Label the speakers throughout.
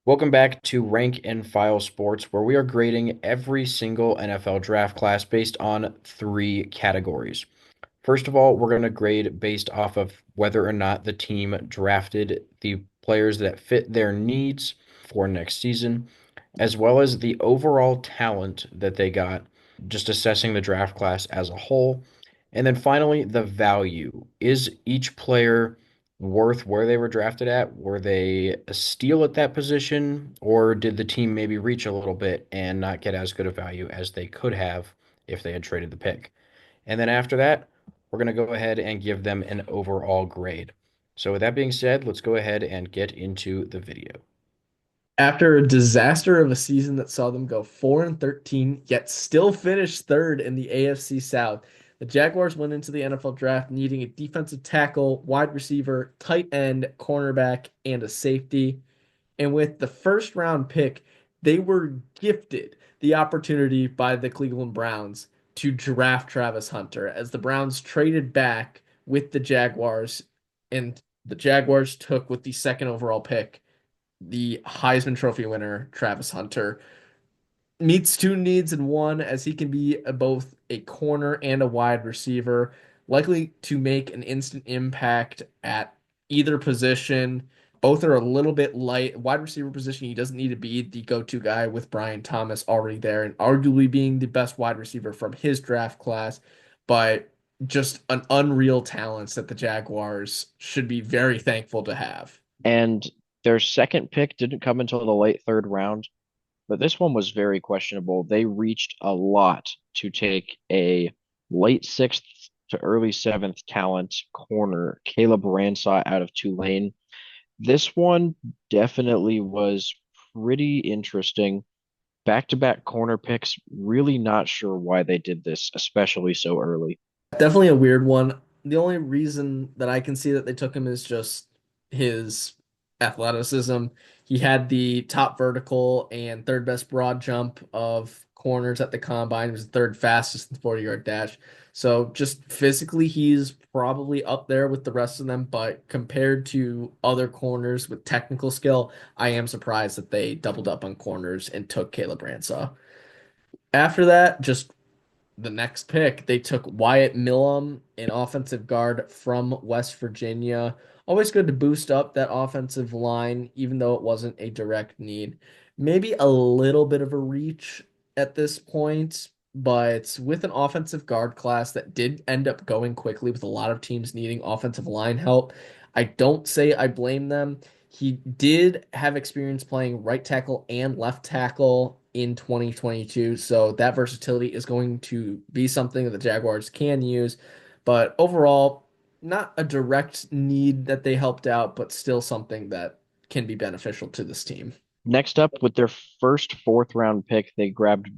Speaker 1: Welcome back to Rank and File Sports, where we are grading every single NFL draft class based on three categories. First of all, we're going to grade based off of whether or not the team drafted the players that fit their needs for next season, as well as the overall talent that they got, just assessing the draft class as a whole. And then finally, the value. Is each player worth where they were drafted at? Were they a steal at that position, or did the team maybe reach a little bit and not get as good a value as they could have if they had traded the pick? And then after that, we're going to go ahead and give them an overall grade. So with that being said, let's go ahead and get into the video.
Speaker 2: After a disaster of a season that saw them go 4-13, yet still finish third in the AFC South, the Jaguars went into the NFL draft needing a defensive tackle, wide receiver, tight end, cornerback, and a safety. And with the first round pick, they were gifted the opportunity by the Cleveland Browns to draft Travis Hunter as the Browns traded back with the Jaguars, and the Jaguars took with the second overall pick the Heisman Trophy winner, Travis Hunter, meets two needs in one as he can be both a corner and a wide receiver, likely to make an instant impact at either position. Both are a little bit light. Wide receiver position, he doesn't need to be the go-to guy with Brian Thomas already there and arguably being the best wide receiver from his draft class, but just an unreal talents that the Jaguars should be very thankful to have.
Speaker 3: And their second pick didn't come until the late third round, but this one was very questionable. They reached a lot to take a late sixth to early seventh talent corner, Caleb Ransaw out of Tulane. This one definitely was pretty interesting. Back-to-back corner picks, really not sure why they did this, especially so early.
Speaker 2: Definitely a weird one. The only reason that I can see that they took him is just his athleticism. He had the top vertical and third best broad jump of corners at the combine. He was the third fastest in the 40-yard dash. So just physically, he's probably up there with the rest of them. But compared to other corners with technical skill, I am surprised that they doubled up on corners and took Caleb Ransaw. After that, just the next pick, they took Wyatt Millum, an offensive guard from West Virginia. Always good to boost up that offensive line, even though it wasn't a direct need. Maybe a little bit of a reach at this point, but with an offensive guard class that did end up going quickly with a lot of teams needing offensive line help, I don't say I blame them. He did have experience playing right tackle and left tackle in 2022, so that versatility is going to be something that the Jaguars can use. But overall, not a direct need that they helped out, but still something that can be beneficial to this team.
Speaker 3: Next up, with their first fourth round pick, they grabbed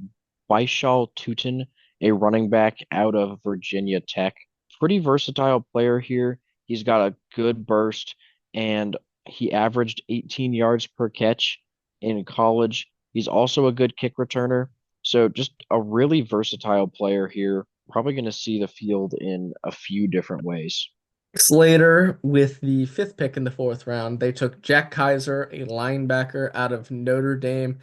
Speaker 3: Baishal Tutin, a running back out of Virginia Tech. Pretty versatile player here. He's got a good burst and he averaged 18 yards per catch in college. He's also a good kick returner. So just a really versatile player here. Probably going to see the field in a few different ways.
Speaker 2: Later, with the fifth pick in the fourth round, they took Jack Kaiser, a linebacker out of Notre Dame.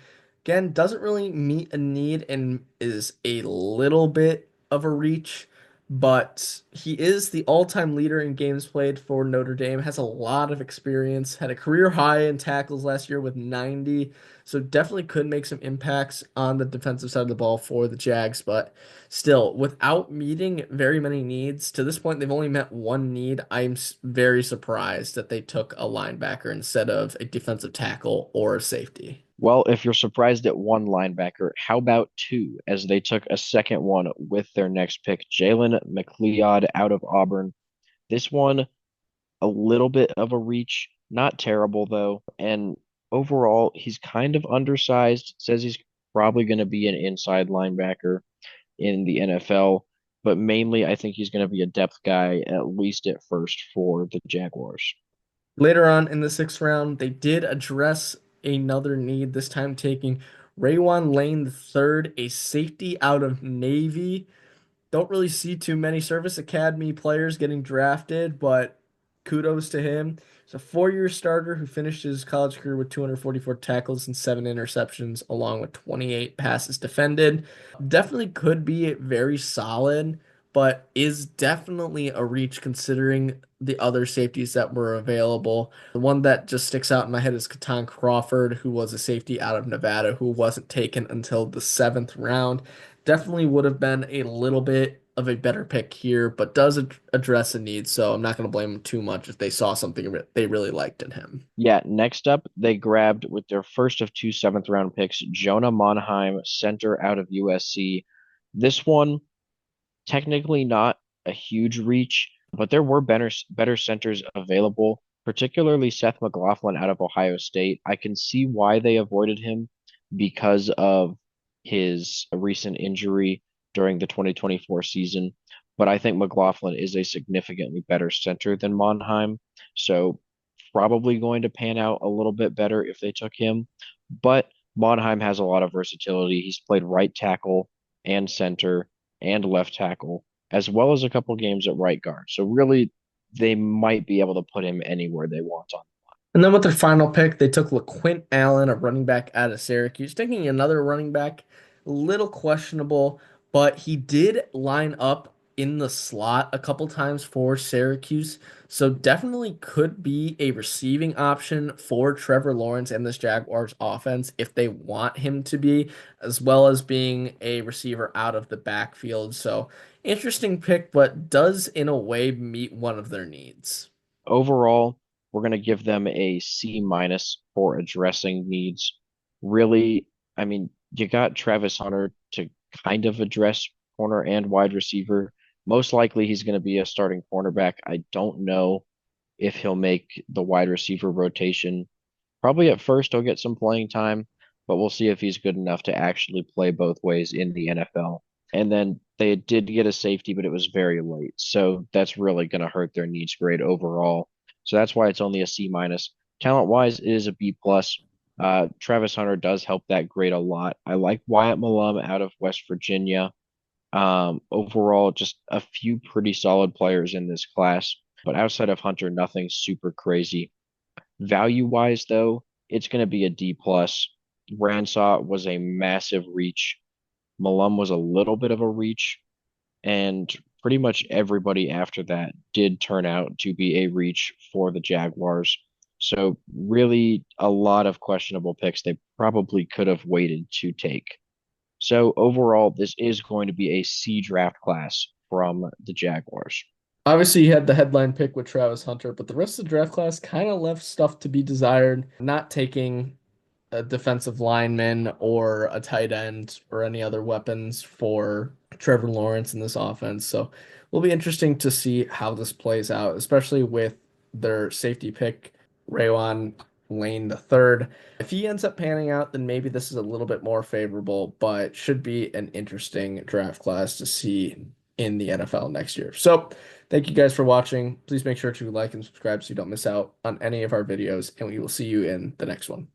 Speaker 2: Again, doesn't really meet a need and is a little bit of a reach, but he is the all-time leader in games played for Notre Dame, has a lot of experience, had a career high in tackles last year with 90, so definitely could make some impacts on the defensive side of the ball for the Jags, but still, without meeting very many needs, to this point, they've only met one need. I'm very surprised that they took a linebacker instead of a defensive tackle or a safety.
Speaker 3: Well, if you're surprised at one linebacker, how about two, as they took a second one with their next pick, Jalen McLeod out of Auburn. This one, a little bit of a reach, not terrible though. And overall, he's kind of undersized, says he's probably going to be an inside linebacker in the NFL, but mainly I think he's going to be a depth guy, at least at first for the Jaguars.
Speaker 2: Later on in the sixth round, they did address another need, this time taking Raywan Lane the third, a safety out of Navy. Don't really see too many Service Academy players getting drafted, but kudos to him. He's a four-year starter who finished his college career with 244 tackles and seven interceptions, along with 28 passes defended. Definitely could be very solid, but is definitely a reach considering the other safeties that were available. The one that just sticks out in my head is Katan Crawford, who was a safety out of Nevada, who wasn't taken until the seventh round. Definitely would have been a little bit of a better pick here, but does address a need, so I'm not going to blame them too much if they saw something they really liked in him.
Speaker 3: Yeah, next up, they grabbed with their first of two seventh round picks, Jonah Monheim, center out of USC. This one, technically not a huge reach, but there were better centers available, particularly Seth McLaughlin out of Ohio State. I can see why they avoided him because of his recent injury during the 2024 season. But I think McLaughlin is a significantly better center than Monheim. So probably going to pan out a little bit better if they took him. But Monheim has a lot of versatility. He's played right tackle and center and left tackle, as well as a couple games at right guard. So really, they might be able to put him anywhere they want on.
Speaker 2: And then with their final pick, they took LaQuint Allen, a running back out of Syracuse. Taking another running back, a little questionable, but he did line up in the slot a couple times for Syracuse. So definitely could be a receiving option for Trevor Lawrence and this Jaguars offense if they want him to be, as well as being a receiver out of the backfield. So interesting pick, but does in a way meet one of their needs.
Speaker 3: Overall, we're going to give them a C minus for addressing needs. Really, I mean, you got Travis Hunter to kind of address corner and wide receiver. Most likely, he's going to be a starting cornerback. I don't know if he'll make the wide receiver rotation. Probably at first, he'll get some playing time, but we'll see if he's good enough to actually play both ways in the NFL. And then they did get a safety, but it was very late. So that's really going to hurt their needs grade overall. So that's why it's only a C minus. Talent wise, it is a B plus. Travis Hunter does help that grade a lot. I like Wyatt Malum out of West Virginia. Overall, just a few pretty solid players in this class, but outside of Hunter, nothing super crazy. Value wise, though, it's going to be a D plus. Ransaw was a massive reach. Malum was a little bit of a reach, and pretty much everybody after that did turn out to be a reach for the Jaguars. So really a lot of questionable picks they probably could have waited to take. So overall, this is going to be a C draft class from the Jaguars.
Speaker 2: Obviously, you had the headline pick with Travis Hunter, but the rest of the draft class kind of left stuff to be desired. Not taking a defensive lineman or a tight end or any other weapons for Trevor Lawrence in this offense. So it'll be interesting to see how this plays out, especially with their safety pick, Raywan Lane the third. If he ends up panning out, then maybe this is a little bit more favorable, but should be an interesting draft class to see in the NFL next year. So thank you guys for watching. Please make sure to like and subscribe so you don't miss out on any of our videos, and we will see you in the next one.